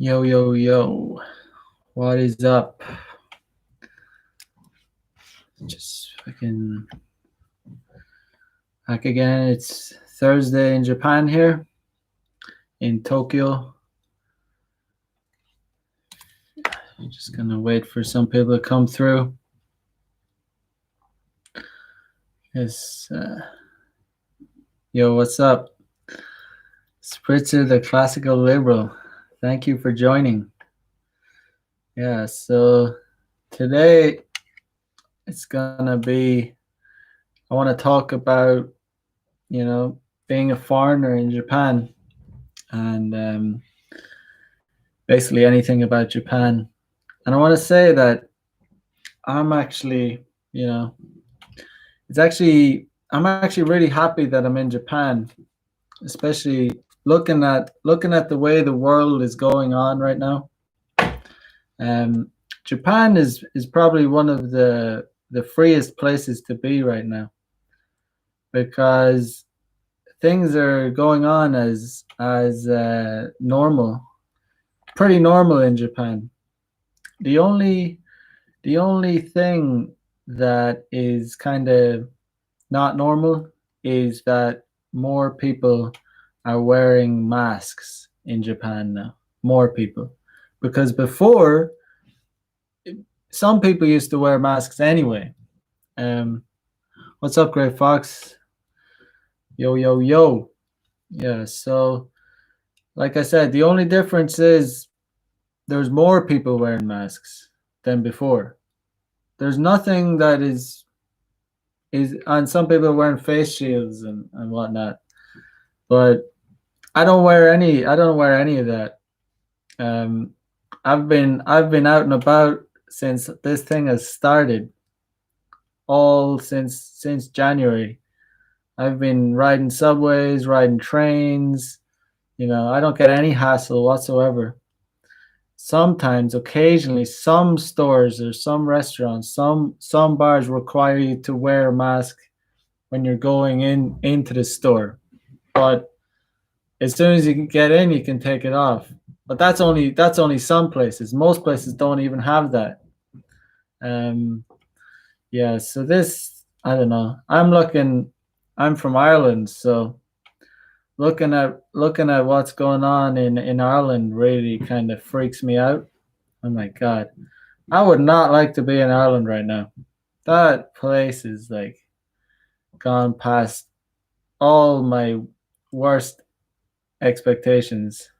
Yo, yo, yo. What is up? Just fucking back again. It's Thursday in Japan here in Tokyo. I'm just gonna wait for some people to come through. Yes. Yo, what's up? Spritzer, the classical liberal. Thank you for joining. Yeah, so today it's gonna be, I want to talk about, being a foreigner in Japan and basically anything about Japan. And I want to say that I'm actually, you know, I'm actually really happy that I'm in Japan, especially looking at the way the world is going on right now. Japan is probably one of the freest places to be right now because things are going on as normal, pretty normal in Japan. The only the only thing that is kind of not normal is that more people are wearing masks in Japan now. More people. Because before, some people used to wear masks anyway. Um, what's up, Great Fox? Yo, yo, yo. Yeah, so like I said, the only difference is there's more people wearing masks than before. There's nothing that is and some people are wearing face shields and whatnot. But I don't wear any of that. Um, I've been out and about since this thing has started, all since January. I've been riding subways, riding trains. I don't get any hassle whatsoever. Sometimes, occasionally, some stores or some restaurants, some bars require you to wear a mask when you're going into the store. But as soon as you can get in, you can take it off. But that's only some places. Most places don't even have that. Um, yeah. So this, I don't know. I'm looking. I'm from Ireland, so looking at what's going on in Ireland really kind of freaks me out. Oh my god, I would not like to be in Ireland right now. That place is like gone past all my worst expectations.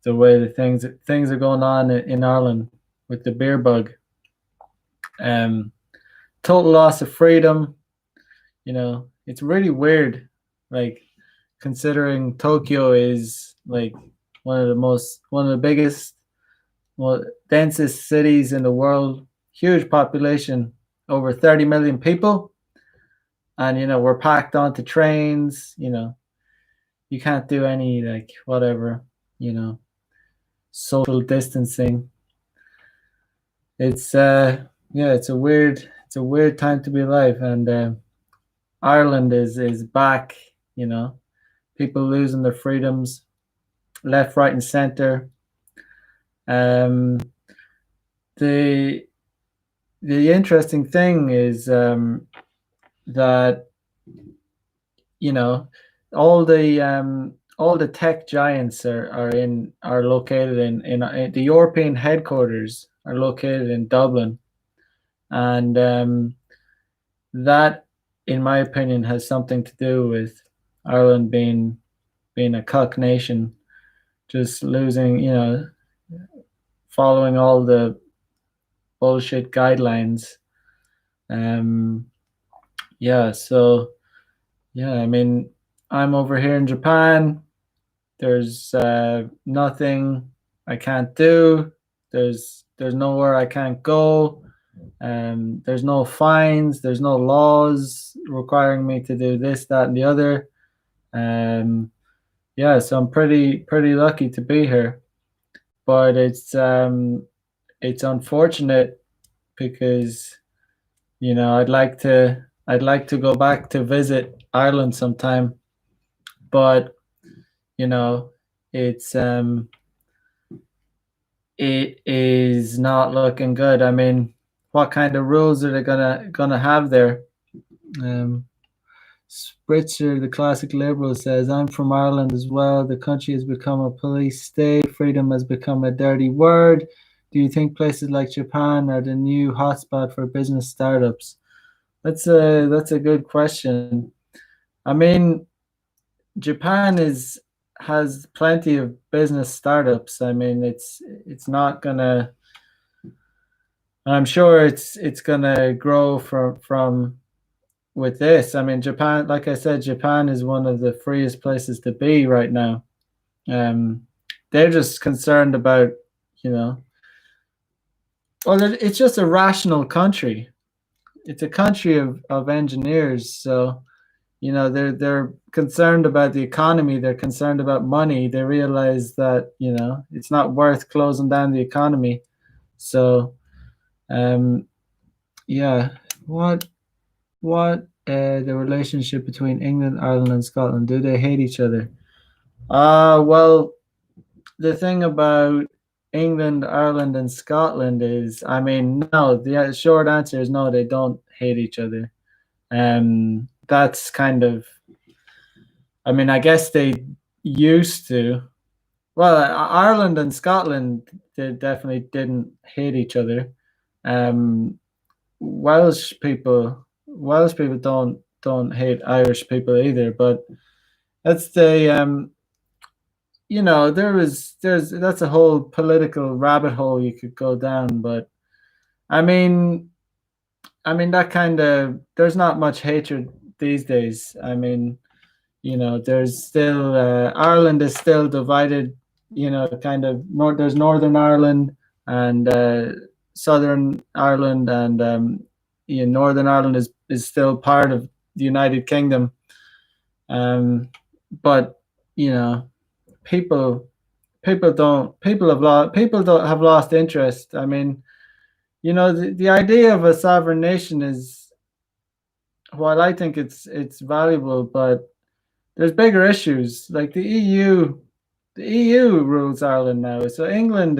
The way the things are going on in Ireland with the beer bug. Um, Total loss of freedom. It's really weird. Like considering Tokyo is like one of the biggest, well, densest cities in the world, huge population, over 30 million people, and we're packed onto trains. You can't do any like whatever, you know, social distancing. It's yeah, it's a weird time to be alive, and Ireland is back. People losing their freedoms, left, right, and center. Um, the the interesting thing is that you know all the tech giants are located in the European headquarters are located in Dublin, and that, in my opinion, has something to do with Ireland being a cuck nation, just losing, following all the bullshit guidelines. Um, yeah, so yeah, I mean, I'm over here in Japan. There's nothing I can't do. There's nowhere I can't go. There's no fines. There's no laws requiring me to do this, that, and the other. Um, yeah, so I'm pretty lucky to be here. But it's unfortunate because I'd like to go back to visit Ireland sometime, but you know it's it is not looking good. I mean, what kind of rules are they gonna have there? Um, Spritzer, the classic liberal, says, "I'm from Ireland as well. The country has become a police state. Freedom has become a dirty word. Do you think places like Japan are the new hotspot for business startups?" That's a good question. I mean, Japan is has plenty of business startups. I mean, it's not gonna. I'm sure it's gonna grow from with this. I mean, Japan, like I said, Japan is one of the freest places to be right now. Um, they're just concerned about, you know, well, it's just a rational country. It's a country of engineers, so they're concerned about the economy. They're concerned about money. They realize that it's not worth closing down the economy. So, um, yeah, what the relationship between England, Ireland, and Scotland? Do they hate each other? Well, the thing about England, Ireland, and Scotland is, I mean, no. The short answer is no. They don't hate each other. That's kind of. I mean, I guess they used to. Well, Ireland and Scotland, they definitely didn't hate each other. Um, Welsh people don't hate Irish people either. But that's there's that's a whole political rabbit hole you could go down. But I mean, that kind of there's not much hatred these days. I mean, there's still Ireland is still divided. Kind of there's Northern Ireland and Southern Ireland, and Northern Ireland is still part of the United Kingdom. But you know, people people don't have lost interest. I mean, the idea of a sovereign nation is, while I think it's valuable, but there's bigger issues like the EU. The EU rules Ireland now, so England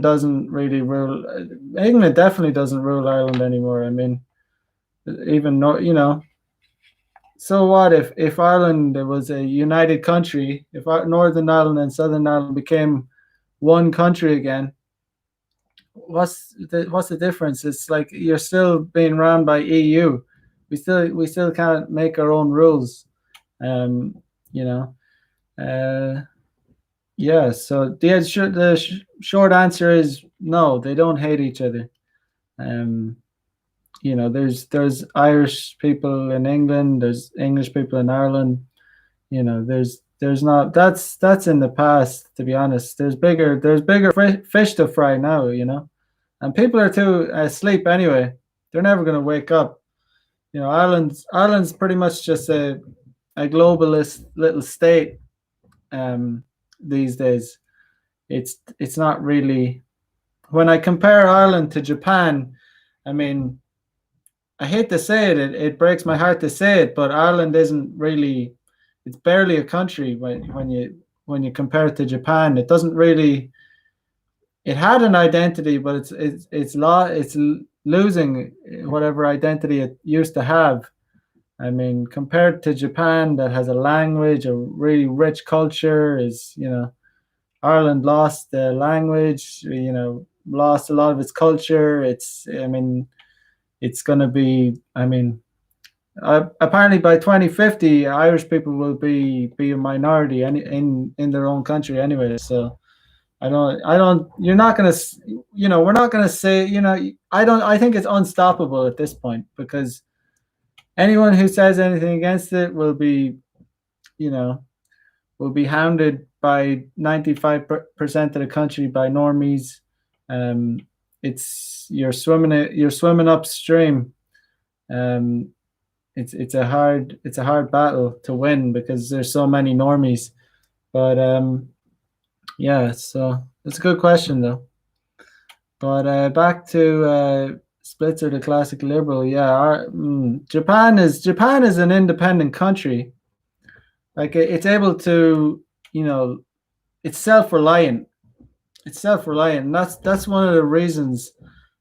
doesn't really rule. England definitely doesn't rule Ireland anymore. I mean, even no, So what if Ireland was a united country? If Northern Ireland and Southern Ireland became one country again, what's the difference? It's like you're still being run by EU. We still can't make our own rules. Um, you know. Uh, yeah. So the short answer is no. They don't hate each other. Um, there's Irish people in England. There's English people in Ireland. There's not. That's in the past. To be honest, there's bigger fish to fry now. And people are too asleep anyway. They're never going to wake up. Ireland's pretty much just a globalist little state these days. It's not really. When I compare Ireland to Japan, I mean, I hate to say it, it breaks my heart to say it, but Ireland isn't really. It's barely a country when you compare it to Japan. It doesn't really. It had an identity, but it's losing whatever identity it used to have. I mean, compared to Japan, that has a language, a really rich culture, Ireland lost the language, lost a lot of its culture. I mean, it's going to be, I mean, apparently by 2050, Irish people will be a minority in their own country anyway. So you're not going to, we're not going to say, I think it's unstoppable at this point because anyone who says anything against it you know, will be hounded by 95% of the country by normies. You're swimming upstream. Um, it's a hard battle to win because there's so many normies. But yeah, so it's a good question though. But back to Splitzer, the classic liberal. Yeah, Japan is an independent country. Like it's able to, it's self-reliant. it's self-reliant, and that's one of the reasons.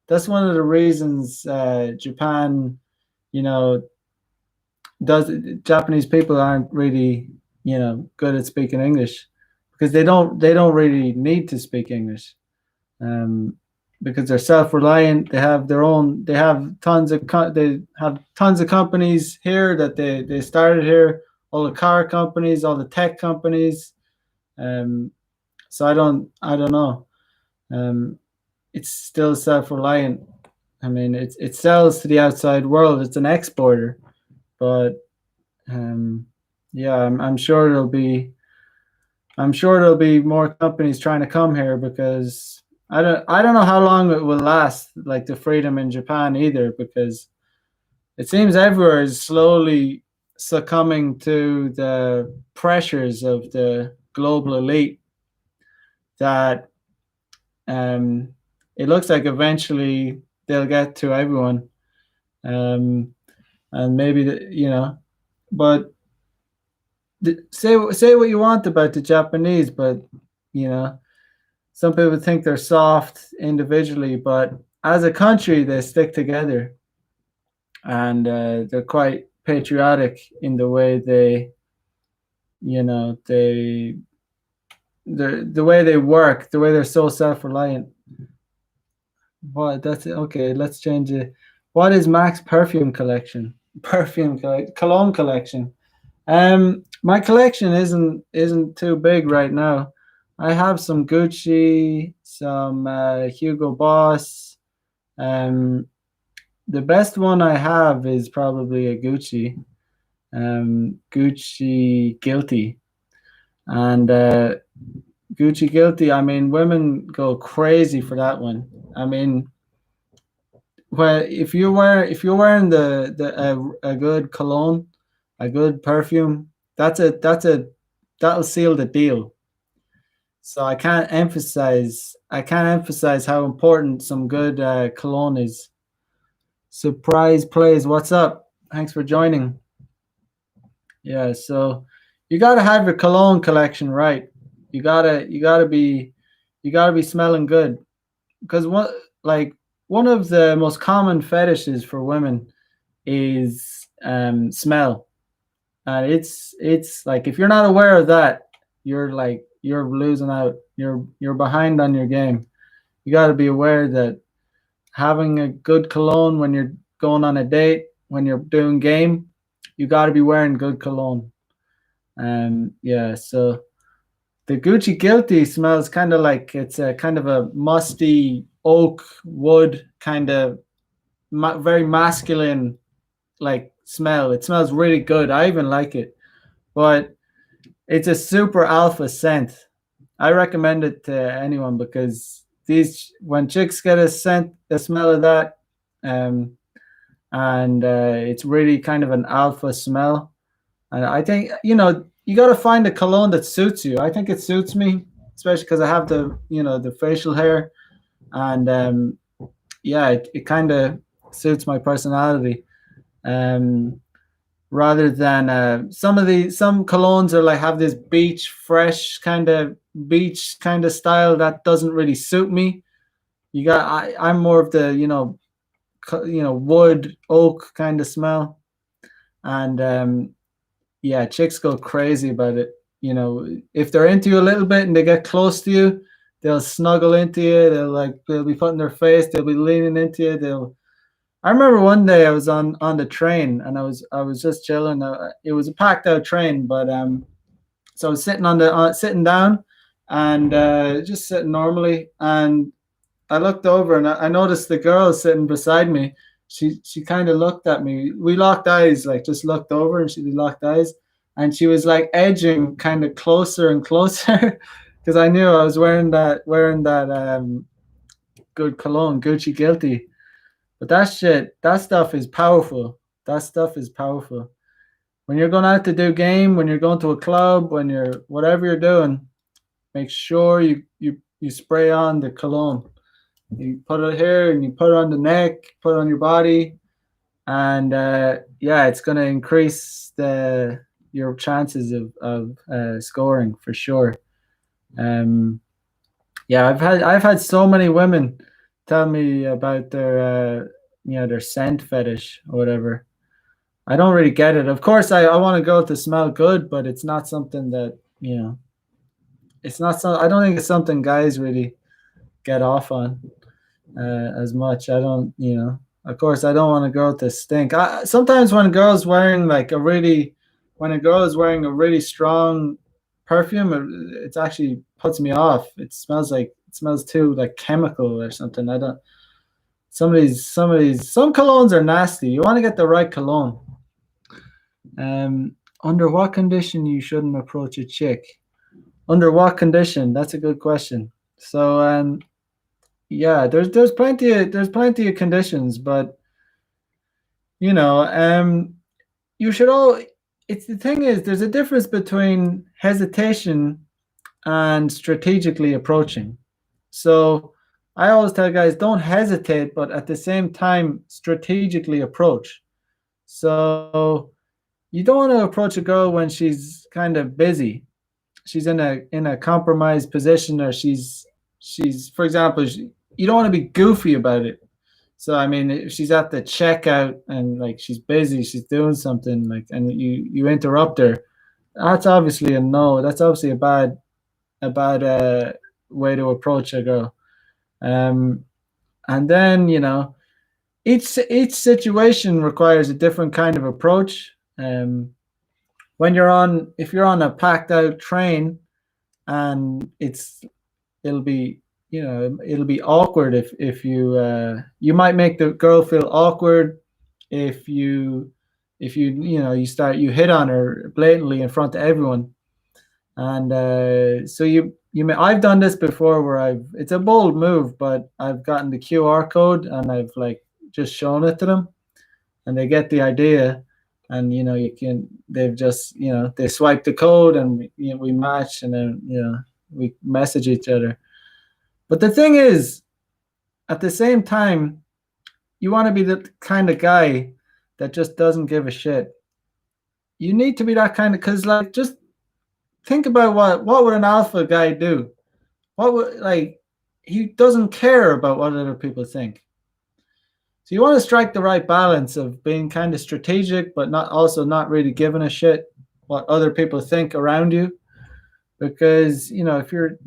That's one of the reasons Japan, you know, does Japanese people aren't really, good at speaking English because they don't really need to speak English. Um, because they're self-reliant. They have they have tons of companies here that they started here. All the car companies, all the tech companies. Um, so I don't know. Um, it's still self-reliant. I mean, it sells to the outside world. It's an exporter, but um, yeah, I'm sure there'll be more companies trying to come here because I don't know how long it will last, like the freedom in Japan either, because it seems everywhere is slowly succumbing to the pressures of the global elite that um, it looks like eventually they'll get to everyone. Um, and maybe but say what you want about the Japanese, but you know, some people think they're soft individually, but as a country, they stick together, and they're quite patriotic in the way you know, they, the way they work, the way they're so self-reliant. But that's it. Okay. Let's change it. What is Mac's perfume collection? Cologne collection. My collection isn't too big right now. I have some Gucci, some Hugo Boss. Um, the best one I have is probably a Gucci, Gucci Guilty, and Gucci Guilty. I mean, women go crazy for that one. I mean, well, if you're wearing a good cologne, a good perfume, that'll seal the deal. So I can't emphasize how important some good cologne is. Surprise plays. What's up? Thanks for joining. Yeah, so you gotta have your cologne collection right. You gotta be smelling good because one of the most common fetishes for women is smell, and it's like if you're not aware of that, you're losing out. You're behind on your game. You got to be aware that having a good cologne when you're going on a date, when you're doing game, you got to be wearing good cologne. Yeah, so the Gucci Guilty smells kind of like it's a kind of a musty oak wood kind of very masculine like smell. It smells really good. I even like it, but it's a super alpha scent. I recommend it to anyone because these when chicks get a smell of that, um, and it's really kind of an alpha smell. And I think you got to find a cologne that suits you. I think it suits me, especially because I have the facial hair, and yeah, it kind of suits my personality. Um, Rather than some colognes are like have this beach kind of style that doesn't really suit me. I'm more of the wood oak kind of smell, and yeah, chicks go crazy about it. If they're into you a little bit and they get close to you, they'll snuggle into you. They'll be putting their face. They'll be leaning into you. I remember one day I was on the train and I was just chilling. It was a packed out train, but so I was sitting sitting down and just sitting normally, and I looked over and I noticed the girl sitting beside me. She kind of looked at me. We locked eyes, like just looked over, and we locked eyes, and she was like edging kind of closer and closer because I knew I was wearing that good cologne, Gucci Guilty. But that stuff is powerful. That stuff is powerful. When you're going out to do game, when you're going to a club, when you're whatever you're doing, make sure you spray on the cologne. You put it here and you put it on the neck, put it on your body, and yeah, it's gonna increase your chances of scoring for sure. Um, Yeah, I've had so many women tell me about their their scent fetish or whatever. I don't really get it. Of course, I want a girl to smell good, but it's not something that it's not so. I don't think it's something guys really get off on as much. I don't, Of course, I don't want a girl to stink. Sometimes when a girl's wearing like when a girl is wearing a really strong perfume, it actually puts me off. It smells too like chemical or something. I don't. Some colognes are nasty. You want to get the right cologne. Under what condition you shouldn't approach a chick? Under what condition? That's a good question. So, yeah, there's plenty of conditions, but you know, you should all. It's the thing is, there's a difference between hesitation and strategically approaching. So, I always tell guys, don't hesitate, but at the same time, strategically approach. So, you don't want to approach a girl when she's kind of busy. She's in a compromised position, or she's for example, you don't want to be goofy about it. So I mean, if she's at the checkout and like she's busy, she's doing something like, and you interrupt her, that's obviously a no. That's obviously a bad way to approach a girl. Um, and then each situation requires a different kind of approach. If you're on a packed out train, and it'll be awkward if you might make the girl feel awkward if you hit on her blatantly in front of everyone. And so you may I've done this before where it's a bold move, but I've gotten the QR code and I've like just shown it to them, and they get the idea. And they've just they swipe the code, and we match, and then we message each other. But the thing is, at the same time, you want to be the kind of guy that just doesn't give a shit. You need to be that kind of, because like, just think about what would an alpha guy do? What would like He doesn't care about what other people think. So you want to strike the right balance of being kind of strategic, but not really giving a shit what other people think around you. Because if you're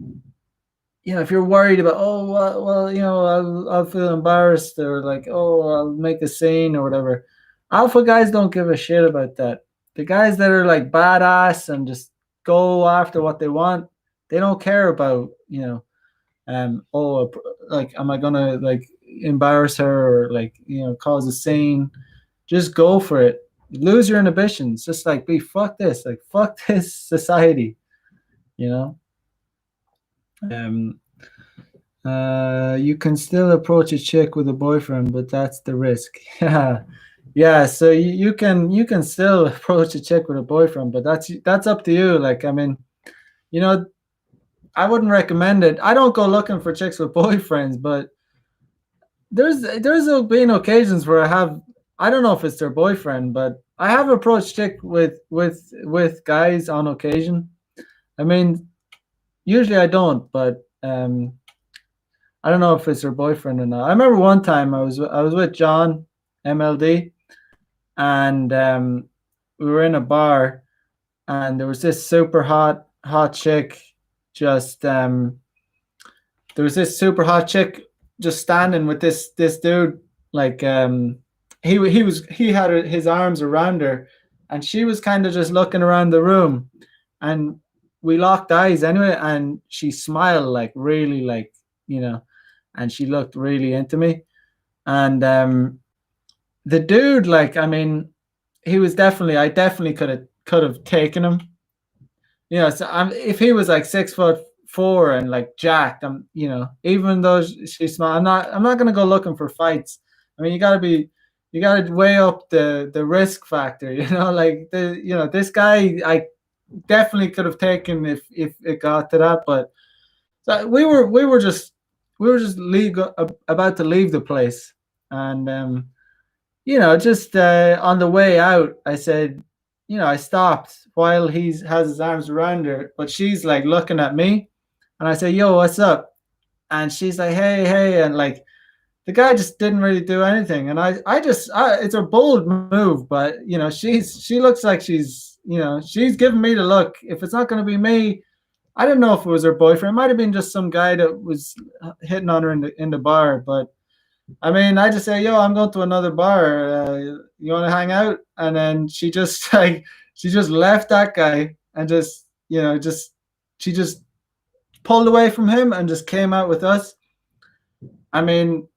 worried about, oh well, I'll feel embarrassed, or like, oh, I'll make a scene or whatever. Alpha guys don't give a shit about that. The guys that are like badass and just go after what they want, they don't care about like, am I gonna like embarrass her, or like cause a scene? Just go for it. Lose your inhibitions. Just like, be fuck this, like fuck this society. You know. Um, you can still approach a chick with a boyfriend, but that's the risk. Yeah, yeah. So you can still approach a chick with a boyfriend, but that's up to you. Like, I mean, you know, I wouldn't recommend it. I don't go looking for chicks with boyfriends, but there's been occasions where I don't know if it's their boyfriend, but I have approached chick with guys on occasion. I mean, usually I don't, but I don't know if it's her boyfriend or not. I remember one time I was with John MLD, and we were in a bar, and there was this super hot chick just there was this super hot chick just standing with this dude, like he had his arms around her, and she was kind of just looking around the room, and we locked eyes anyway, and she smiled like really, like, and she looked really into me. And the dude, like, I mean, I definitely could have taken him. So if he was like 6'4" and like jacked, even though she's small, I'm not gonna go looking for fights. I mean, you gotta weigh up the risk factor. Like, this guy, I definitely could have taken if it got to that. But so we were just about to leave the place, and just on the way out, I said, I stopped while he has his arms around her, but she's like looking at me, and I said, "Yo, what's up?" and she's like, hey, hey, and like the guy just didn't really do anything. And it's a bold move, but she looks like she's giving me the look. If it's not going to be me, I don't know if it was her boyfriend. It might have been just some guy that was hitting on her in the bar. But I mean, I just say, yo, I'm going to another bar. You want to hang out? And then she just like she just left that guy and just she just pulled away from him and just came out with us. I mean,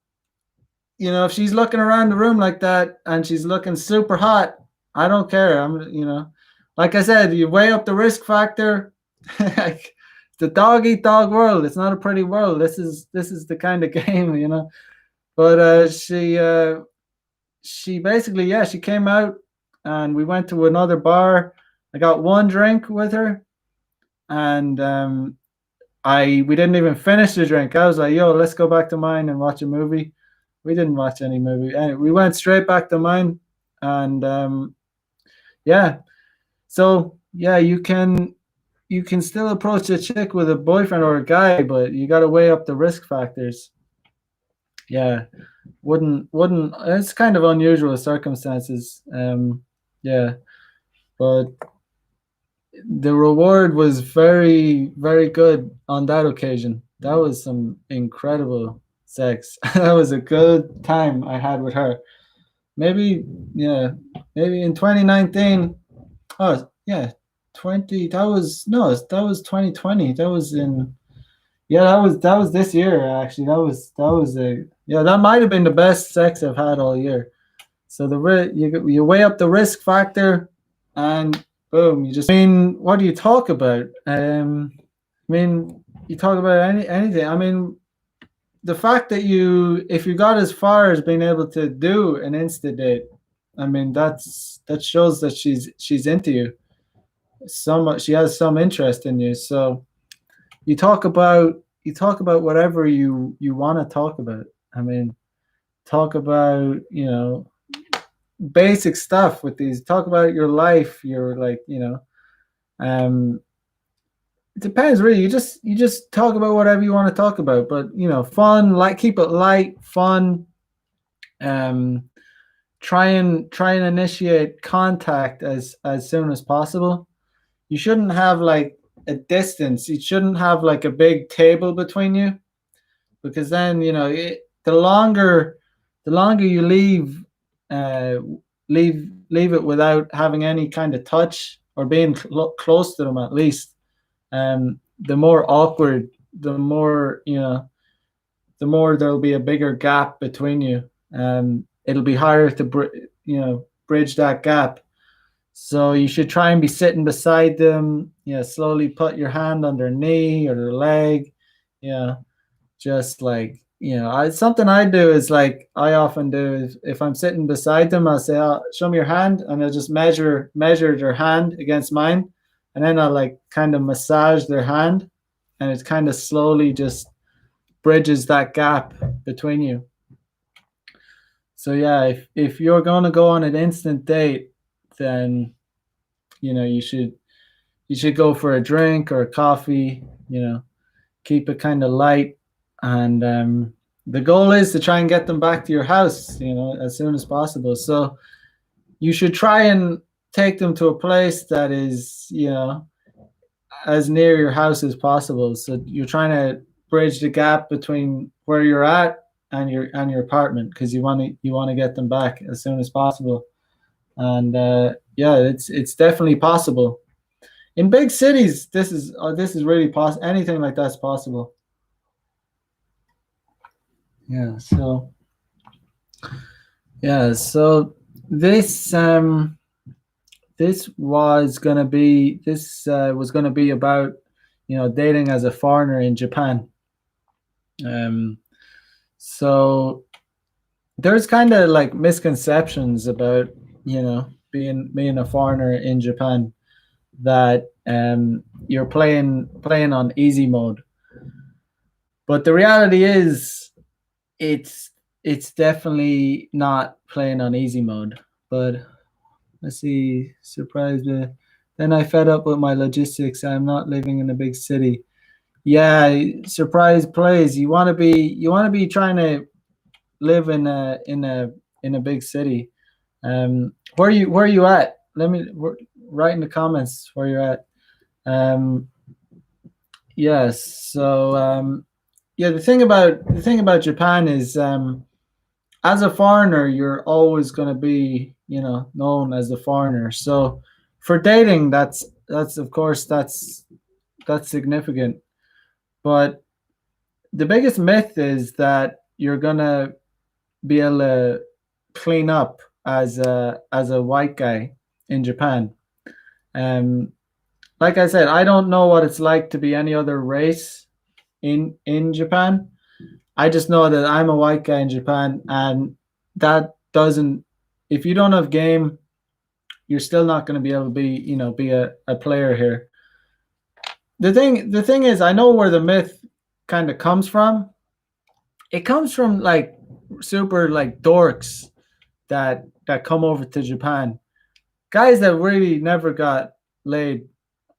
if she's looking around the room like that and she's looking super hot, I don't care. Like I said, you weigh up the risk factor. Like the dog eat dog world. It's not a pretty world. This is the kind of game. But she basically, yeah, she came out and we went to another bar. I got one drink with her, and I we didn't even finish the drink. I was like, "Yo, let's go back to mine and watch a movie." We didn't watch any movie. And we went straight back to mine, and yeah. So yeah, you can still approach a chick with a boyfriend or a guy, but you got to weigh up the risk factors. Yeah, wouldn't. It's kind of unusual circumstances. Yeah, but the reward was very, very good on that occasion. That was some incredible sex. That was a good time I had with her. Maybe, yeah, maybe in 2019. Oh, yeah, 20. That was no, that was 2020. That was in. Yeah, that was this year actually. That was a yeah. That might have been the best sex I've had all year. So you weigh up the risk factor, and boom, you just. I mean, what do you talk about? I mean, you talk about anything. I mean, the fact that if you got as far as being able to do an Insta date, I mean, that shows that she's into you. She has some interest in you. So you talk about whatever you want to talk about. I mean, talk about basic stuff with these. Talk about your life. Your like um it depends really. You just talk about whatever you want to talk about, but fun, like keep it light, fun. um try and initiate contact as soon as possible. You shouldn't have like a distance. You shouldn't have like a big table between you, because then the longer you uh leave it without having any kind of touch or being close to them at least. The more awkward, the more there'll be a bigger gap between you. It'll be harder to bridge that gap. So you should try and be sitting beside them. Slowly put your hand on their knee or their leg. Yeah, just like something I do is like I often do is if I'm sitting beside them, I'll say, oh, "Show me your hand," and I'll just measure their hand against mine, and then I'll like kind of massage their hand, and it kind of slowly just bridges that gap between you. So yeah, if you're going to go on an instant date, then you should go for a drink or a coffee. Keep it kind of light, and the goal is to try and get them back to your house, as soon as possible. So you should try and take them to a place that is, as near your house as possible. So you're trying to bridge the gap between where you're at and your apartment, because you want to get them back as soon as possible. And yeah, it's definitely possible. In big cities, this is really possible. Anything like that's possible. Yeah. So this was gonna be about dating as a foreigner in Japan. Um, so there's kind of like misconceptions about being a foreigner in Japan, that you're playing on easy mode. But the reality is, it's it's definitely not playing on easy mode. But let's see, surprised. Then I fed up with my logistics. I'm not living in a big city. Yeah, surprise plays. You want to be trying to live in a big city. Where you at? Write in the comments where you're at. Um, yes. So yeah, the thing about Japan is as a foreigner, you're always going to be known as a foreigner. So for dating, that's of course that's significant. But the biggest myth is that you're gonna be able to clean up as a white guy in Japan. Um, like I said, I don't know what it's like to be any other race in Japan. I just know that I'm a white guy in Japan, and that doesn't. If you don't have game, you're still not going to be able to be a player here. The thing is, I know where the myth kind of comes from. It comes from like super like dorks that come over to Japan, guys that really never got laid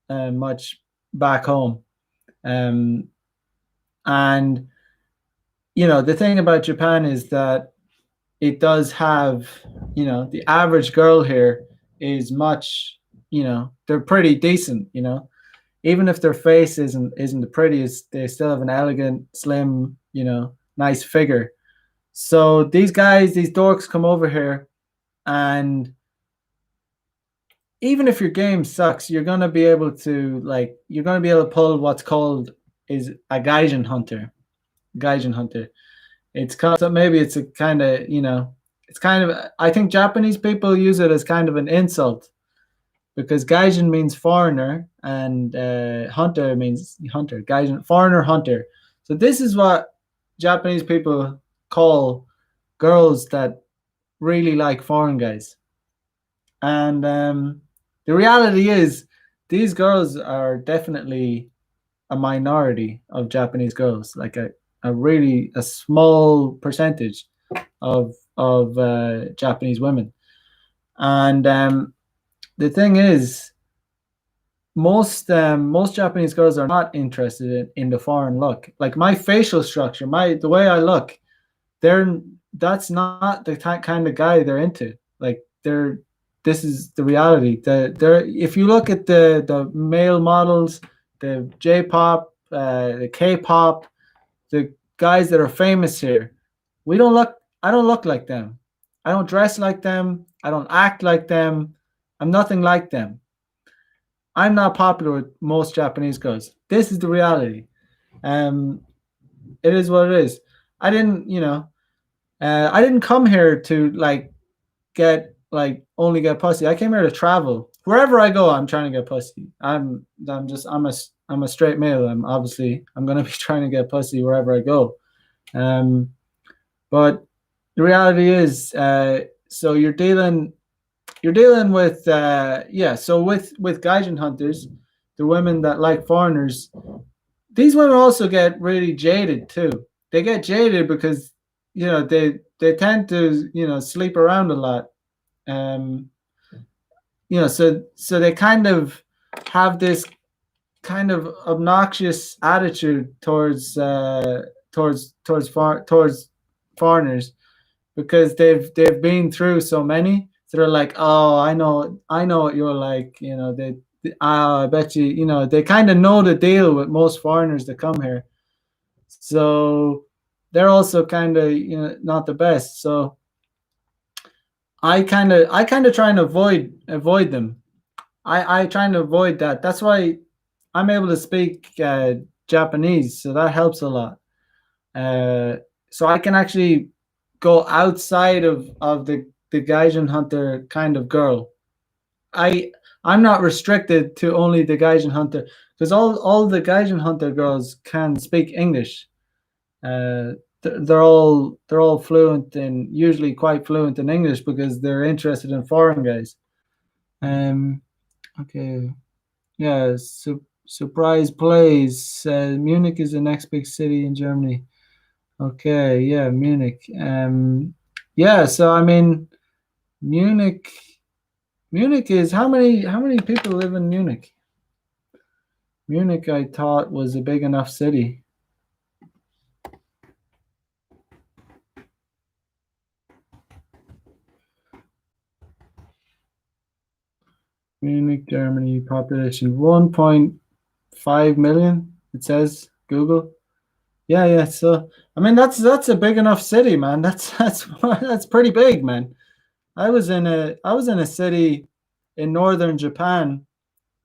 much back home. Um, and the thing about Japan is that it does have, the average girl here is much, they're pretty decent. Even if their face isn't the prettiest, they still have an elegant, slim, nice figure. So these guys, these dorks, come over here, and even if your game sucks, you're gonna be able to pull what's called is a Gaijin hunter. Gaijin hunter. It's called, so maybe it's a kind of it's kind of, I think Japanese people use it as kind of an insult, because Gaijin means foreigner and hunter means hunter. Gaijin, foreigner hunter. So this is what Japanese people call girls that really like foreign guys. And the reality is, these girls are definitely a minority of Japanese girls, like a really a small percentage of Japanese women. And the thing is, most Japanese girls are not interested in the foreign look. Like my facial structure, the way I look, they're that's not the kind of guy they're into. Like this is the reality. They're If you look at the male models, the J-pop, the K-pop, the guys that are famous here, we don't look. I don't look like them. I don't dress like them. I don't act like them. I'm nothing like them. I'm not popular with most Japanese girls. This is the reality. Um, it is what it is. I didn't, you know, I didn't come here to only get pussy. I came here to travel. Wherever I go, I'm trying to get pussy. I'm a straight male. I'm gonna be trying to get pussy wherever I go. Um, but the reality is, so you're dealing with yeah. So with Gaijin hunters, the women that like foreigners, these women also get really jaded too. They get jaded because they tend to sleep around a lot. Um, so they kind of have this kind of obnoxious attitude towards foreigners, because they've been through so many. So they're like, oh, I know what you're like. I bet you. They kind of know the deal with most foreigners that come here. So they're also kind of not the best. So I kind of try and avoid them. I try and avoid that. That's why I'm able to speak Japanese, so that helps a lot. Uh, so I can actually go outside of the Gaijin hunter kind of girl. I I'm not restricted to only the Gaijin hunter, because all the Gaijin hunter girls can speak English. Uh, they're all fluent, and usually quite fluent in English, because they're interested in foreign guys. Um. Okay. Yeah. Surprise plays. Munich is the next big city in Germany. Okay, yeah, Munich. Yeah, so I mean, Munich. Munich is how many people live in Munich? Munich, I thought was a big enough city. Munich, Germany, population 1.5 million. It says Google. Yeah, yeah. So I mean, that's a big enough city, man. That's that's pretty big, man. I was in a city in northern Japan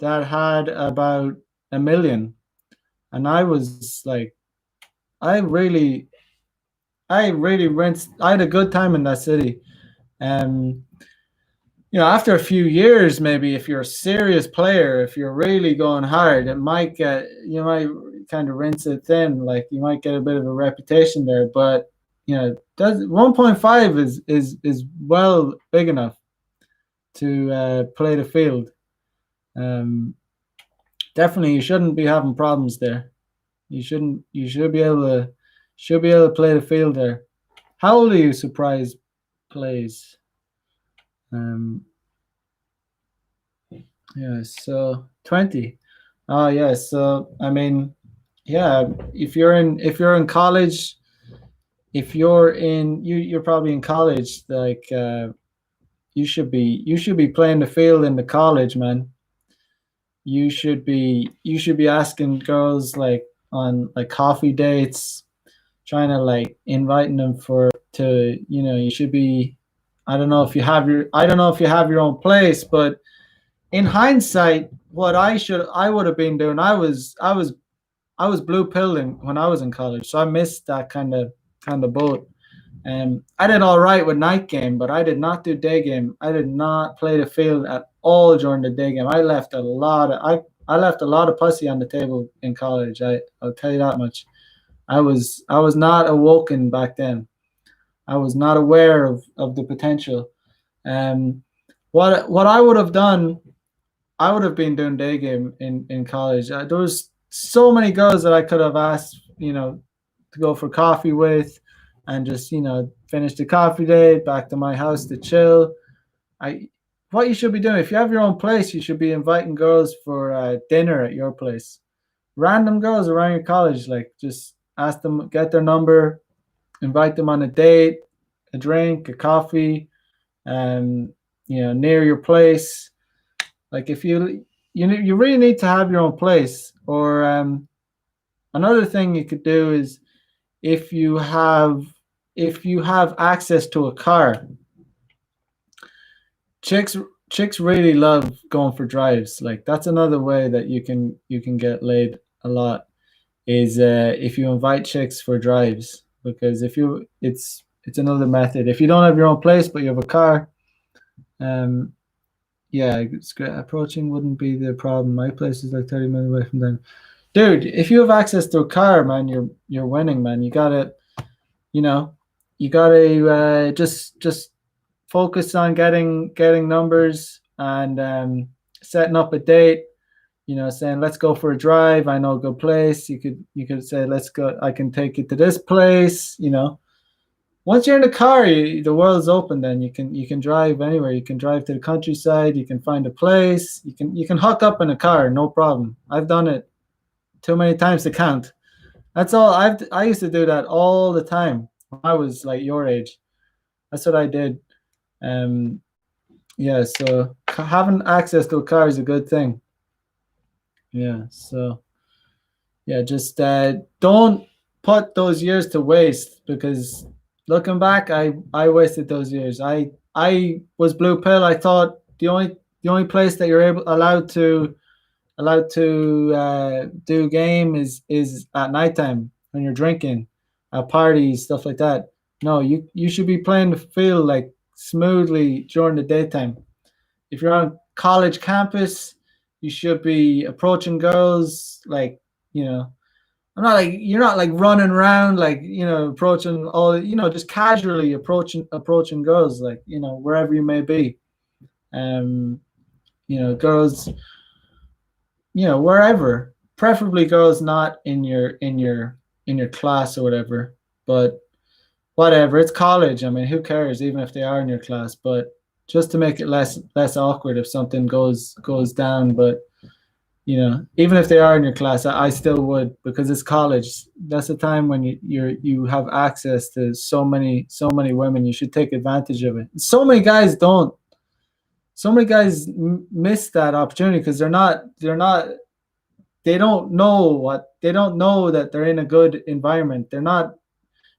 that had about a million, and I was like, I really, I had a good time in that city. Um, After a few years, maybe if you're a serious player, if you're really going hard, you might kind of rinse it thin. Like you might get a bit of a reputation there, but does 1.5 is well big enough to play the field. Um, Definitely, you shouldn't be having problems there. You shouldn't. You should be able to play the field there. How old are you? Surprise plays. Um, yeah, so 20. Oh yeah, so I mean, yeah, if you're in college, if you're probably in college, like you should be playing the field in the college, man. You should be asking girls like on like coffee dates, trying to like inviting them for to you should be. I don't know if you have your own place, but in hindsight, what I would have been doing, I was blue pilling when I was in college, so I missed that kind of boat. And I did all right with night game, but I did not do day game. I did not play the field at all during the day game. I left a lot of pussy on the table in college. I'll tell you that much. I was not awoken back then. I was not aware of the potential. Um, what I would have done, I would have been doing day game in college. There was so many girls that I could have asked, to go for coffee with, and just finish the coffee date, back to my house to chill. I What you should be doing if you have your own place, you should be inviting girls for dinner at your place. Random girls around your college, like just ask them, get their number, invite them on a date, a drink, a coffee, and near your place. Like if you really need to have your own place. Or another thing you could do is if you have if you have access to a car, chicks chicks really love going for drives. Like that's another way that you can get laid a lot, is if you invite chicks for drives, because if you it's another method. If you don't have your own place but you have a car, um yeah, it's great. Approaching wouldn't be the problem. My place is like 30 minutes away from them. Dude, if you have access to a car, man, you're winning, man. You know, you gotta just focus on getting numbers and setting up a date. Saying let's go for a drive. I know a good place. You could say let's go. I can take you to this place. Once you're in the car, the world's open. Then you can drive anywhere. You can drive to the countryside. You can find a place. You can hook up in a car, no problem. I've done it too many times to count. That's all. I used to do that all the time when I was like your age. That's what I did. Um, yeah. So having access to a car is a good thing. Yeah. So yeah, just don't put those years to waste, because looking back, I wasted those years. I was blue pill. I thought the only place that you're allowed to do game is at nighttime when you're drinking, at parties, stuff like that. No, you should be playing the field like smoothly during the daytime. If you're on college campus, you should be approaching girls like you know you're not like running around like approaching all just casually approaching girls like wherever you may be. Um, girls, wherever, preferably girls not in your class or whatever. But whatever, it's college. I mean, who cares even if they are in your class? But just to make it less awkward if something goes down. But even if they are in your class, I still would, because it's college. That's the time when you have access to so many women. You should take advantage of it. So many guys don't. So many guys miss that opportunity because they don't know that they're in a good environment. They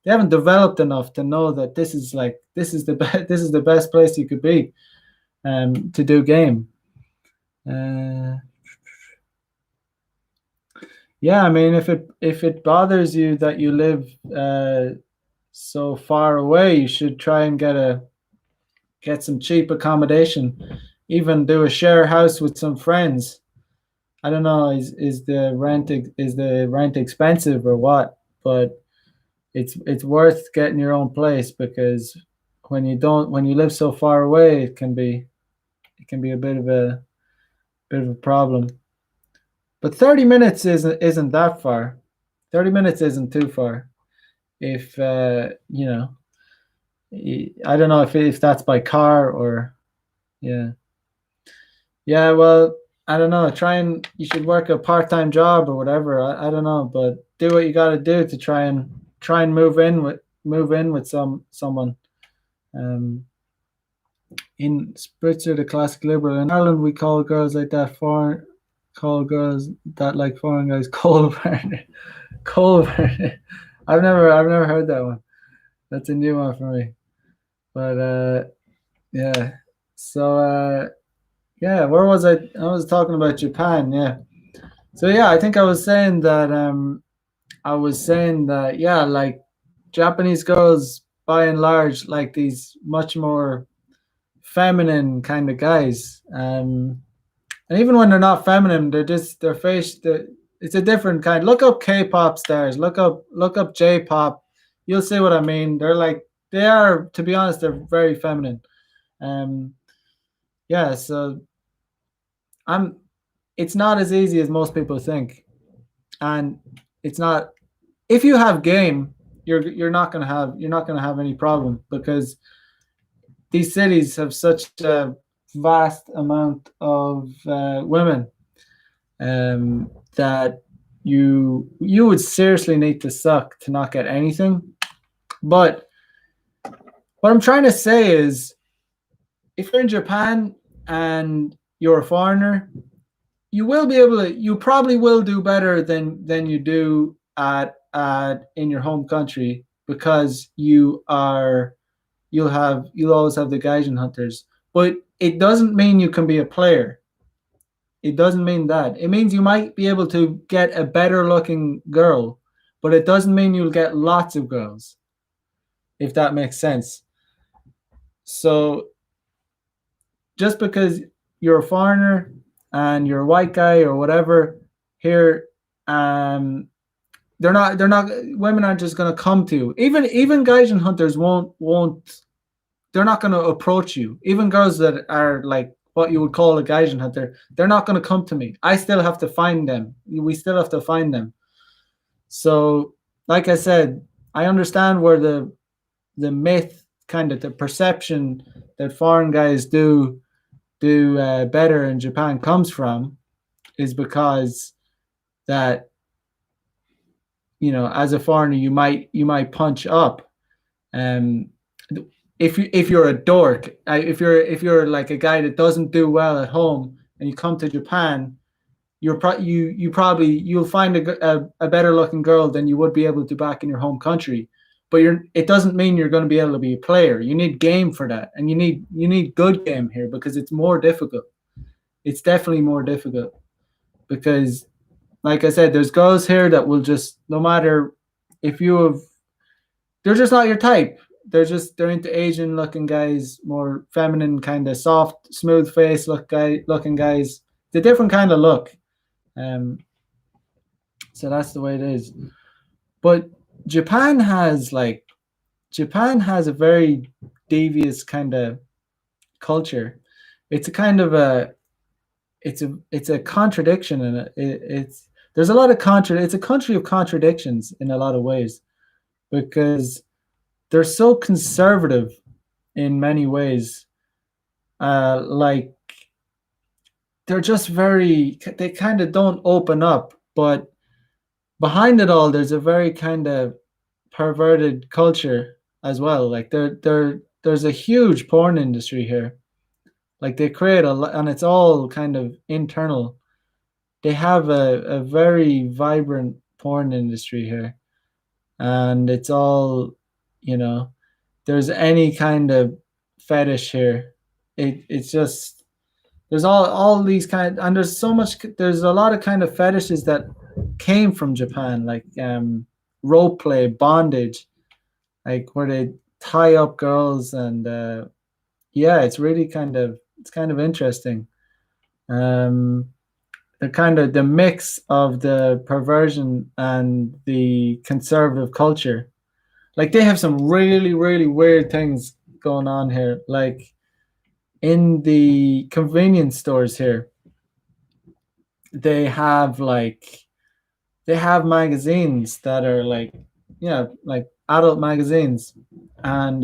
haven't developed enough to know that this is the best place you could be to do game. Uh, yeah, I mean, if it bothers you that you live so far away, you should try and get some cheap accommodation. Even do a share house with some friends. I don't know, is the rent expensive or what? But it's worth getting your own place, because when you live so far away, it can be a bit of a problem. But 30 minutes isn't that far. 30 minutes isn't too far. If I don't know if that's by car or yeah. Yeah, well, I don't know. You should work a part-time job or whatever. I don't know, but do what you got to do to try and move in with someone. Um, in Spritzer, the classic liberal. In Ireland, we call girls like that foreign. Call girls that like foreign guys coal burner. Coal burner. I've never heard that one. That's a new one for me. But yeah. So yeah, where was I? I was talking about Japan. Yeah. So yeah, I think I was saying that yeah, like Japanese girls by and large like these much more feminine kind of guys. And even when they're not feminine, they're just their face. It's a different kind. Look up K-pop stars. Look up J-pop. You'll see what I mean. They are, to be honest, they're very feminine. Um, yeah. So I'm. It's not as easy as most people think, and it's not. If you have game, you're not gonna have any problem, because these cities have such a vast amount of women, that you would seriously need to suck to not get anything. But what I'm trying to say is, if you're in Japan and you're a foreigner, you probably will do better than you do at in your home country, because you'll always have the Gaijin hunters. But it doesn't mean you can be a player. It doesn't mean that. It means you might be able to get a better looking girl, but it doesn't mean you'll get lots of girls, if that makes sense. So just because you're a foreigner and you're a white guy or whatever here, um, they're not women aren't just gonna come to you. Even guys and hunters won't they're not gonna approach you. Even girls that are like what you would call a Gaijin hunter, they're not going to come to me. I still have to find them. We still have to find them. So, like I said, I understand where the myth, kind of the perception that foreign guys do better in Japan comes from, is because that as a foreigner you might punch up. Um, if you're a dork, if you're like a guy that doesn't do well at home and you come to Japan, you'll find a better looking girl than you would be able to back in your home country. But it doesn't mean you're going to be able to be a player. You need game for that, and you need good game here, because it's more difficult. It's definitely more difficult, because, like I said, there's girls here that will just, no matter if you have, they're just not your type. They're into Asian looking guys, more feminine, kind of soft, smooth face looking guys. It's a different kind of look. Um, so that's the way it is. But Japan has like Japan has a very devious kind of culture. It's a kind of a it's a contradiction, and it's there's a lot of it's a country of contradictions in a lot of ways, because they're so conservative in many ways. Like they're just very, they kind of don't open up, but behind it all there's a very kind of perverted culture as well. Like there's a huge porn industry here. Like they create a lot, and it's all kind of internal. They have a very vibrant porn industry here, and it's all, you know, there's any kind of fetish here. It's just, there's all these kind, and there's so much, there's a lot of kind of fetishes that came from Japan, like rope play, bondage, like where they tie up girls, and yeah, it's really kind of, it's kind of interesting. Um, the kind of the mix of the perversion and the conservative culture. Like they have some really really weird things going on here. Like in the convenience stores here, they have like, they have magazines that are like, yeah, like adult magazines, and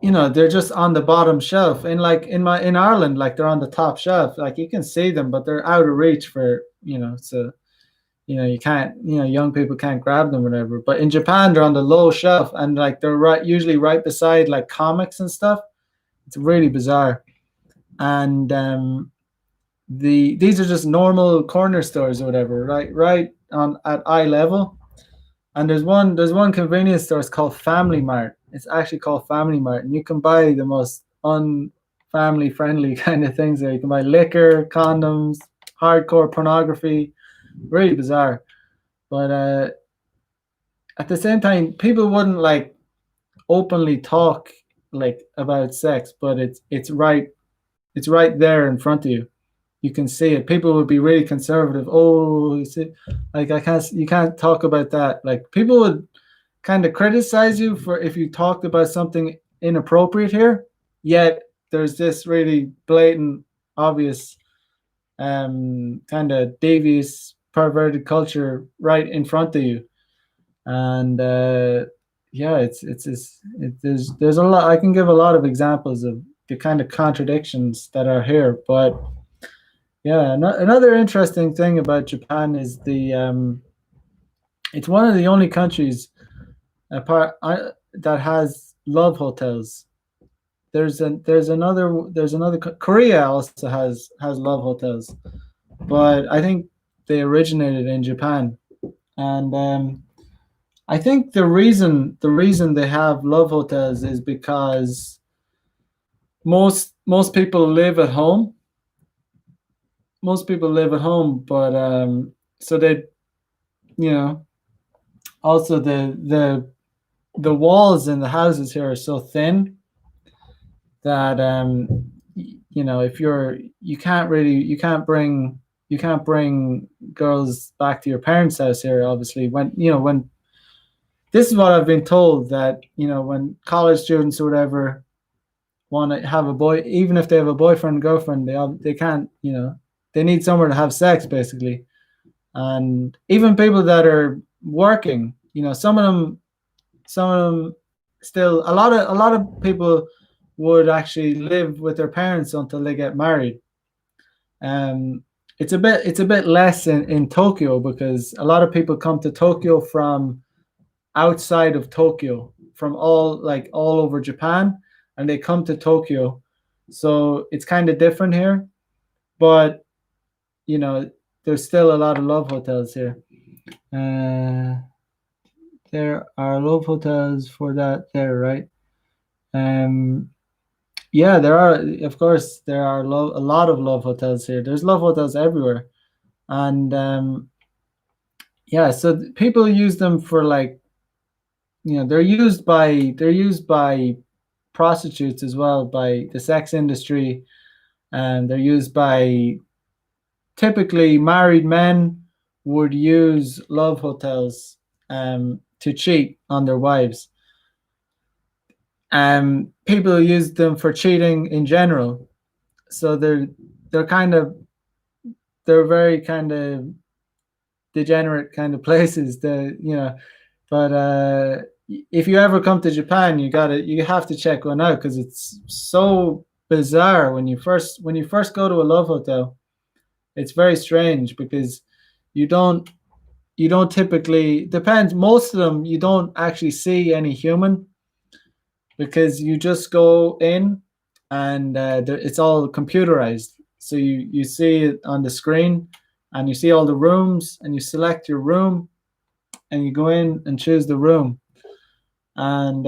you know, they're just on the bottom shelf. In like in Ireland, like they're on the top shelf, like you can see them, but they're out of reach for, you know, so you know, you can't, you know, young people can't grab them or whatever. But in Japan, they're on the low shelf, and like they're right, usually right beside like comics and stuff. It's really bizarre. And the these are just normal corner stores or whatever, right on at eye level. And there's one convenience store. It's called Family Mart. It's actually called Family Mart, and you can buy the most unfamily friendly kind of things there. You can buy liquor, condoms, hardcore pornography. Really bizarre. But at the same time, people wouldn't like openly talk like about sex, but it's right there in front of you. You can see it. People would be really conservative. Oh, you see, like I can't, you can't talk about that. Like people would kind of criticize you for if you talked about something inappropriate here. Yet there's this really blatant, obvious, kind of devious, perverted culture right in front of you. And yeah, there's a lot. I can give a lot of examples of the kind of contradictions that are here. But yeah, another interesting thing about Japan is the it's one of the only countries that has love hotels. There's another Korea also has love hotels, but I think they originated in Japan. And I think the reason they have love hotels is because most people live at home. Most people live at home, but so they, you know, also the walls in the houses here are so thin that you know, if you can't really, you can't bring girls back to your parents' house here. Obviously, when, you know, when this is what I've been told, that, you know, when college students or whatever want to have a boy, even if they have a boyfriend and girlfriend, they can't, you know, they need somewhere to have sex basically. And even people that are working, you know, some of them still, a lot of people would actually live with their parents until they get married. Um, it's a bit less in Tokyo, because a lot of people come to Tokyo from outside of Tokyo, from all over Japan, and they come to Tokyo. So it's kind of different here, but you know, there's still a lot of love hotels here. Uh, there are love hotels for that there, right? Um, yeah, there are. Of course, there are a lot of love hotels here. There's love hotels everywhere, and yeah, so people use them for like, you know, they're used by prostitutes as well, by the sex industry, and they're used by, typically married men would use love hotels to cheat on their wives. People use them for cheating in general. So they're kind of, they're very kind of degenerate kind of places. The you know, but if you ever come to Japan, you have to check one out, because it's so bizarre when you first go to a love hotel. It's very strange because you don't you don't typically depends. Most of them you don't actually see any human because you just go in and it's all computerized. So you see it on the screen and you see all the rooms and you select your room and you go in and choose the room and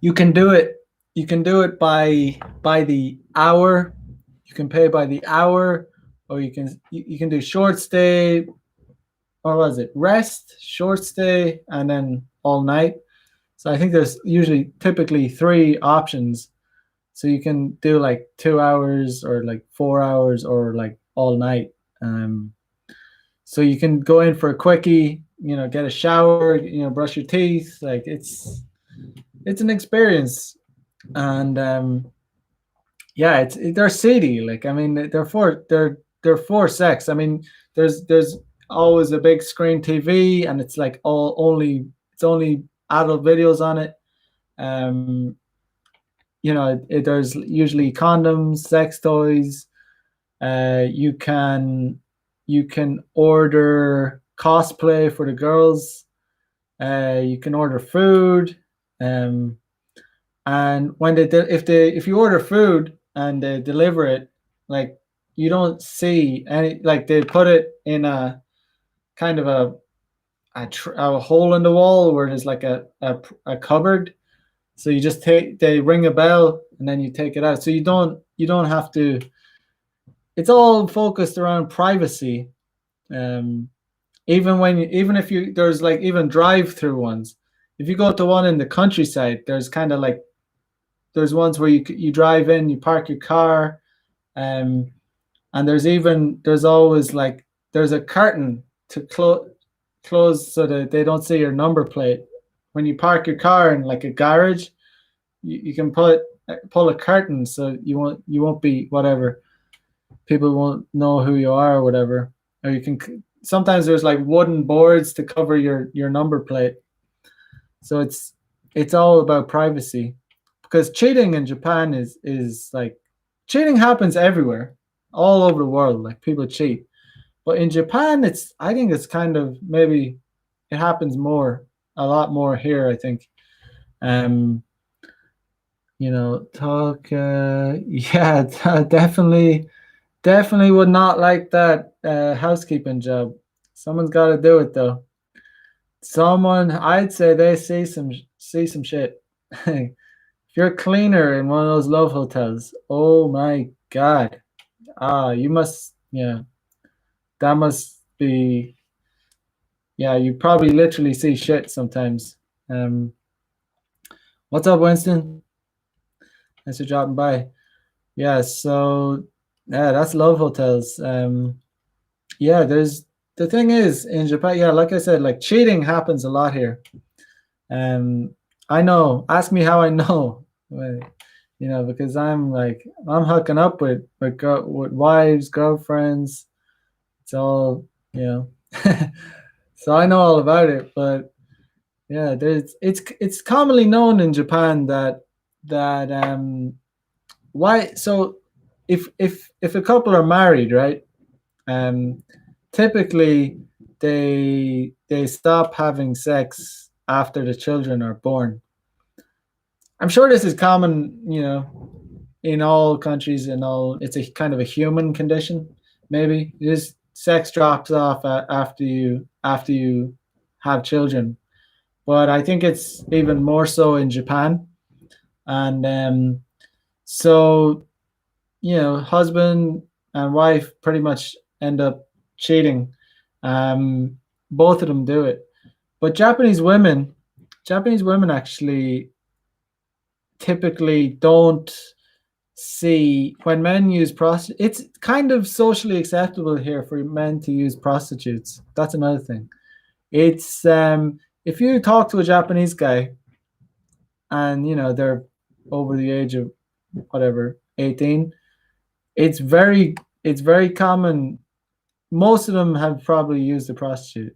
you can do it. You can do it by the hour. You can pay by the hour, or you can do short stay. Or was it rest, short stay, and then all night? So I think there's usually typically three options. So you can do like 2 hours or like 4 hours or like all night. Um, so you can go in for a quickie, get a shower, brush your teeth. Like it's an experience, and yeah, they're seedy. Like I mean, they're for sex. I mean, there's always a big screen TV, and it's like it's only adult videos on it. Um, there's usually condoms, sex toys. You can order cosplay for the girls. You can order food. Um, and when if you order food and they deliver it, like you don't see any, like they put it in a kind of a hole in the wall where there's like a cupboard. So you just they ring a bell and then you take it out. So you don't have to. It's all focused around privacy. Um, even if you there's like even drive through ones. If you go to one in the countryside, there's kind of like there's ones where you drive in, you park your car, um, and there's always like there's a curtain to close so that they don't see your number plate. When you park your car in like a garage, you can pull a curtain so you won't be whatever, people won't know who you are or whatever. Or you can sometimes there's like wooden boards to cover your number plate. So it's all about privacy because cheating in Japan is like cheating happens everywhere, all over the world. Like people cheat, but in Japan, I think it's kind of maybe it happens a lot more here. I think. Um, talk. Yeah, definitely would not like that housekeeping job. Someone's got to do it though. I'd say they see some shit. If you're a cleaner in one of those love hotels, oh my god. You must, yeah, that must be, yeah, you probably literally see shit sometimes. Um, what's up, Winston? Thanks for dropping by. Yeah, so yeah, that's love hotels. Yeah, the thing is in Japan, yeah, like I said, like cheating happens a lot here. Um, I know. Ask me how I know. Well, because I'm hooking up with wives, girlfriends. It's all you know. So I know all about it. But yeah, it's commonly known in Japan that why so if a couple are married, right? Um, Typically they stop having sex after the children are born. I'm sure this is common, in all countries and all. It's a kind of a human condition, maybe. This sex drops off after you have children, but I think it's even more so in Japan. And so husband and wife pretty much end up cheating. Um, Both of them do it, but Japanese women actually typically don't see when men use prostitutes. It's kind of socially acceptable here for men to use prostitutes. That's another thing. It's if you talk to a Japanese guy and they're over the age of whatever 18, it's very common. Most of them have probably used a prostitute.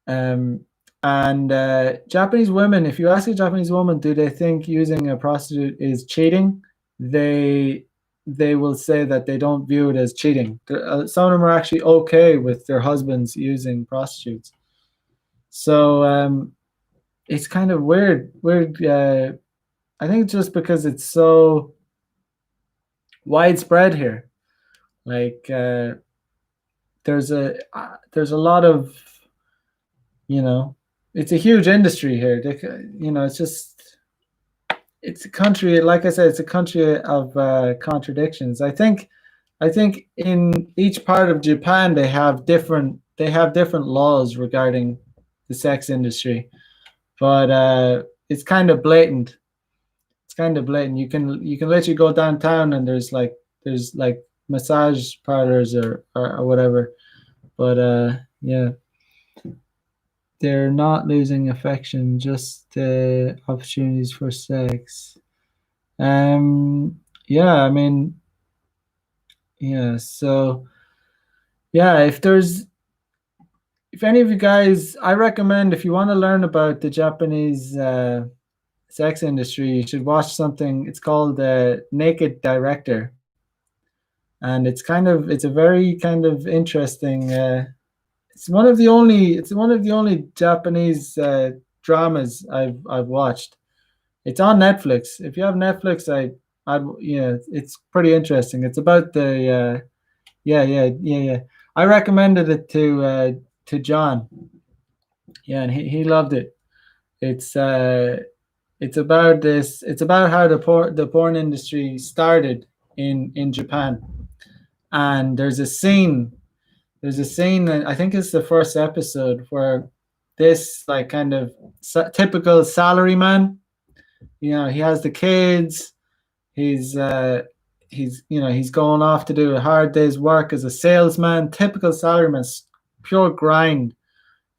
Um, And Japanese women, if you ask a Japanese woman, do they think using a prostitute is cheating? They they will say that they don't view it as cheating. Some of them are actually okay with their husbands using prostitutes. So it's kind of weird. I think it's just because it's so widespread here. Like there's a lot of, you know, it's a huge industry here. It's just it's a country, like I said, it's a country of contradictions. I think in each part of Japan they have different laws regarding the sex industry, but it's kind of blatant. It's kind of blatant. You can literally go downtown and there's like massage parlors or whatever. But yeah, they're not losing affection, just opportunities for sex. Yeah, I mean, yeah. So yeah, if any of you guys, I recommend if you want to learn about the Japanese sex industry, you should watch something. It's called Naked Director, and it's a very kind of interesting. It's one of the only Japanese dramas I've watched. It's on Netflix. If you have Netflix, it's pretty interesting. It's about the yeah. I recommended it to John. Yeah, and he loved it. It's it's about this. It's about how the porn industry started in Japan. And there's a scene that I think it's the first episode where this like kind of typical salary man, he has the kids. He's going off to do a hard day's work as a salesman, typical salaryman, pure grind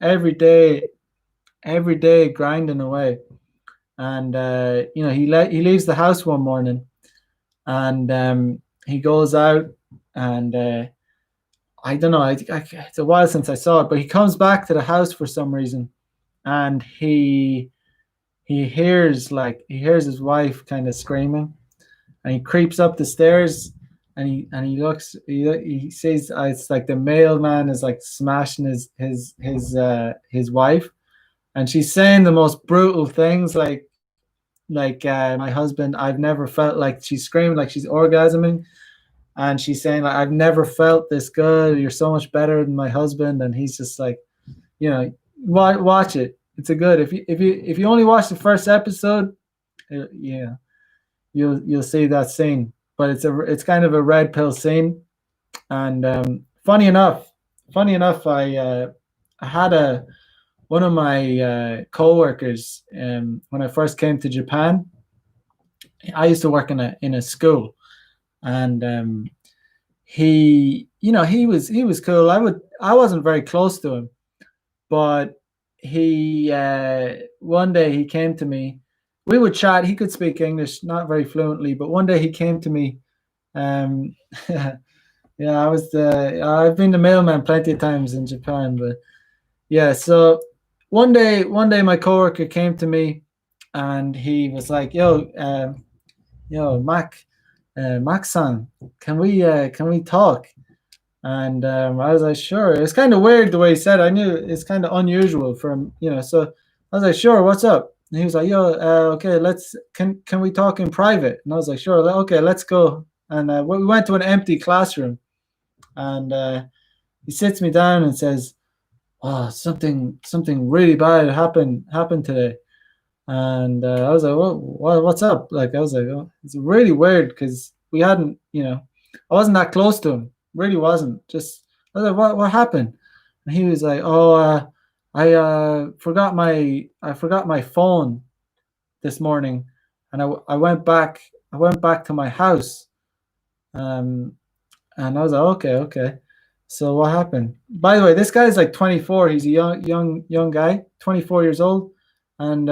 every day grinding away. And he leaves the house one morning, and he goes out, and I don't know. It's a while since I saw it, but he comes back to the house for some reason, and he hears his wife kind of screaming, and he creeps up the stairs, and he looks. He sees it's like the mailman is like smashing his wife, and she's saying the most brutal things like my husband. I've never felt like she's screaming like she's orgasming, and she's saying like I've never felt this good. You're so much better than my husband, and he's just like, watch it. It's a good if you only watch the first episode, yeah, you'll see that scene. But it's kind of a red pill scene, and funny enough, I had a one of my coworkers when I first came to Japan. I used to work in a school, and he was cool. I wasn't very close to him, but he one day he came to me. We would chat. He could speak English, not very fluently, but one day he came to me. Um, yeah, I've been the mailman plenty of times in Japan, but yeah. So one day my coworker came to me, and he was like, "Yo, Mac-san, can we talk?" And I was like, "Sure." It was kind of weird the way he said it. I knew it's kind of unusual for him. So I was like, "Sure, what's up?" And he was like, "Yo, okay, can we talk in private?" And I was like, "Sure, okay, let's go." And we went to an empty classroom, and he sits me down and says, "Oh, something really bad happened today." And I was like, what's up?" Like, I was like, "Oh, it's really weird because we hadn't, I wasn't that close to him. Really wasn't. Just I was like, what happened?" And he was like, "Oh, I forgot my phone this morning, and I went back to my house." Um, and I was like, "Okay." So what happened? By the way, this guy's like 24. He's a young guy, 24 years old. And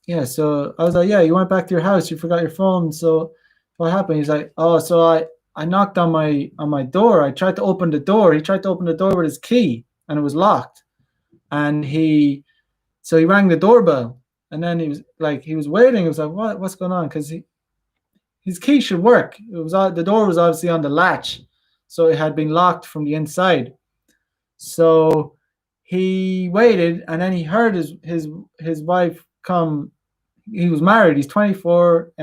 yeah, so I was like, "Yeah, you went back to your house. You forgot your phone. So what happened?" He's like, "Oh, so I knocked on my door. I tried to open the door. He tried to open the door with his key, and it was locked. And So he rang the doorbell, and then he was waiting. He was like, what's going on? Because his key should work. It was the door was obviously on the latch, so it had been locked from the inside. So he waited, and then he heard his wife come. He was married. He's 24.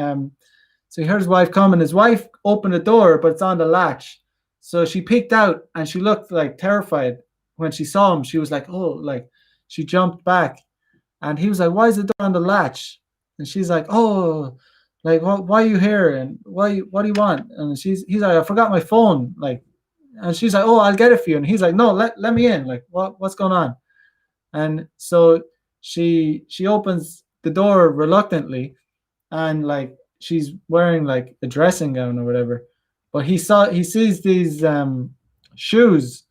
So he heard his wife come, and his wife opened the door, but it's on the latch. So she peeked out, and she looked like terrified when she saw him. She was like, "Oh!" Like she jumped back, and he was like, "Why is the door on the latch?" And she's like, "Oh, like why are you here? And what do you want?" And he's like, "I forgot my phone." Like, and she's like, "Oh, I'll get it for you." And he's like, "No, let me in. Like, what's going on?" And so she opens the door reluctantly, and like she's wearing like a dressing gown or whatever. But he sees these shoes,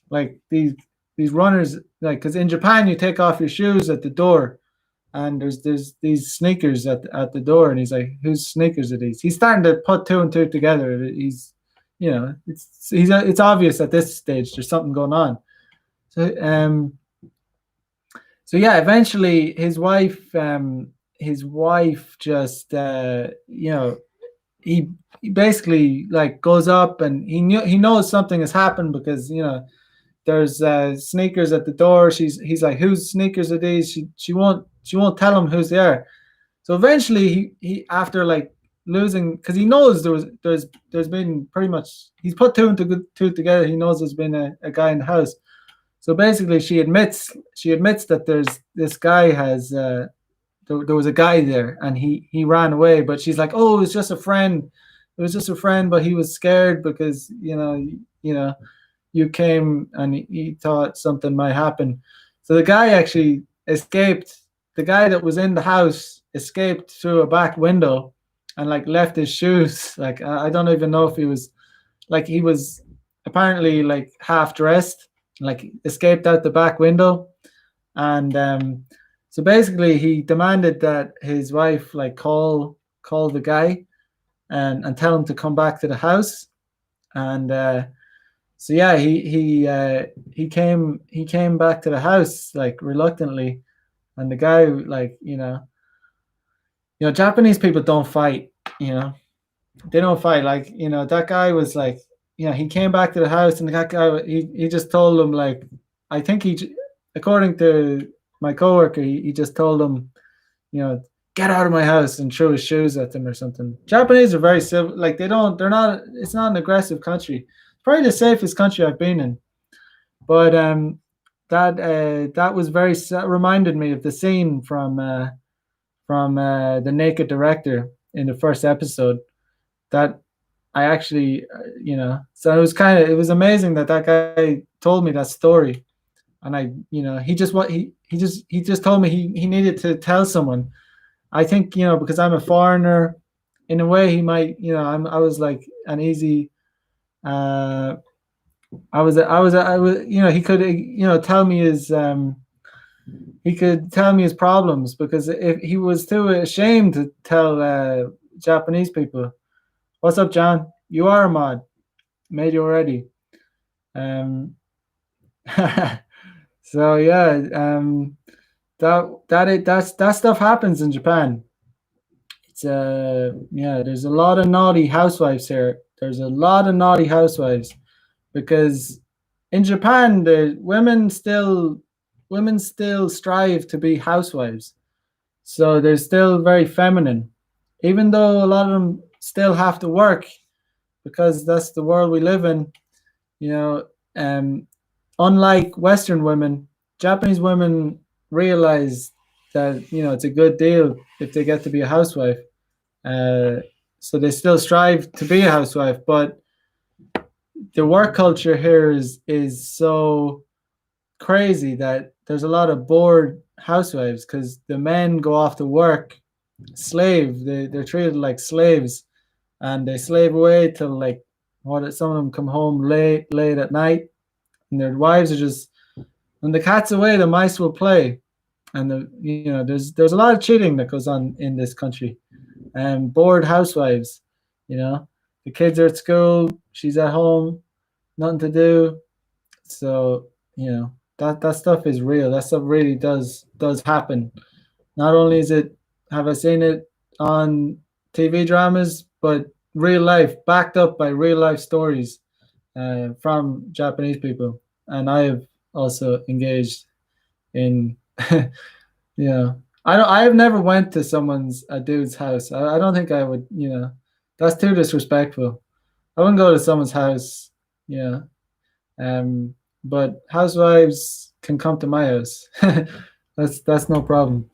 like these runners, like because in Japan you take off your shoes at the door, and there's these sneakers at the door, and he's like, "Whose sneakers are these?" He's starting to put two and two together. He's, it's obvious at this stage there's something going on. So yeah, eventually his wife just he basically like goes up, and he knows something has happened because there's sneakers at the door. He's like, "Whose sneakers are these?" She won't tell him whose they are. So eventually he after like losing, because he knows there's been pretty much, he's put two together. He knows there's been a guy in the house. So basically she admits that there's this guy has there was a guy there, and he ran away, but she's like, "Oh, it was just a friend. It was just a friend, but he was scared because you came, and he thought something might happen." So the guy actually escaped. The guy that was in the house escaped through a back window, and like left his shoes. Like I don't even know if he was apparently like half dressed, like escaped out the back window. And so basically he demanded that his wife like call the guy, and tell him to come back to the house. And so yeah, he came back to the house like reluctantly. And the guy, like, Japanese people don't fight. They don't fight. Like, that guy was like, he came back to the house, and that guy, he just told him, like, I think according to my coworker, he just told him, get out of my house, and threw his shoes at them or something. Japanese are very civil. Like, it's not an aggressive country. It's probably the safest country I've been in. But that was reminded me of the scene from the Naked Director in the first episode. That I actually, so it was amazing that guy told me that story. And he just told me he needed to tell someone. I think, because I'm a foreigner, in a way he might, I was like an easy, I was, he could, tell me he could tell me his problems, because if he was too ashamed to tell Japanese people. What's up, John? You are a mod. Made you already. Um, so yeah, that stuff happens in Japan. It's yeah, there's a lot of naughty housewives here. There's a lot of naughty housewives, because in Japan the women still strive to be housewives. So they're still very feminine, even though a lot of them still have to work, because that's the world we live in. You know, unlike Western women, Japanese women realize that it's a good deal if they get to be a housewife. Uh, so they still strive to be a housewife, but the work culture here is so crazy that there's a lot of bored housewives, because the men go off to work, they're treated like slaves, and they slave away till like some of them come home late at night, and their wives are just, when the cat's away the mice will play. And there's a lot of cheating that goes on in this country, and bored housewives. The kids are at school, she's at home, nothing to do. So That stuff is real. That stuff really does happen. Not only is it have I seen it on TV dramas, but real life, backed up by real life stories from Japanese people. And I have also engaged in, I don't. I have never went to a dude's house. I don't think I would. That's too disrespectful. I wouldn't go to someone's house. Yeah. Um, but housewives can come to my house. That's no problem.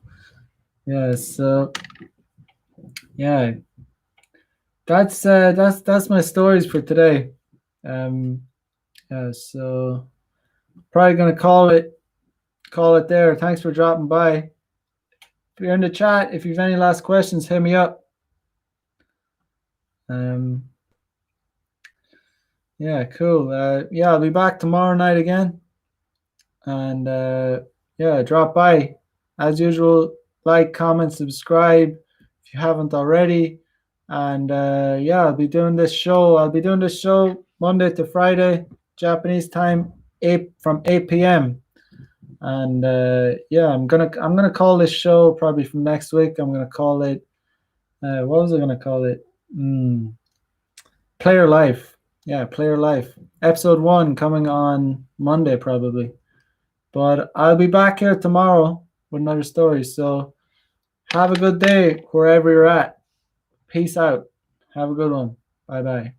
Yeah. So yeah, that's my stories for today. Um, yeah. So probably gonna call it there. Thanks for dropping by. If you're in the chat, if you've any last questions, hit me up. Um, yeah, cool. Yeah, I'll be back tomorrow night again. And yeah, drop by. As usual, like, comment, subscribe if you haven't already. And yeah, I'll be doing this show Monday to Friday, Japanese time, 8 p.m. And yeah, I'm gonna call this show probably from next week. I'm gonna call it what was I gonna call it? Player Life. Yeah, Player Life. Episode 1 coming on Monday probably. But I'll be back here tomorrow with another story. So have a good day wherever you're at. Peace out. Have a good one. Bye bye.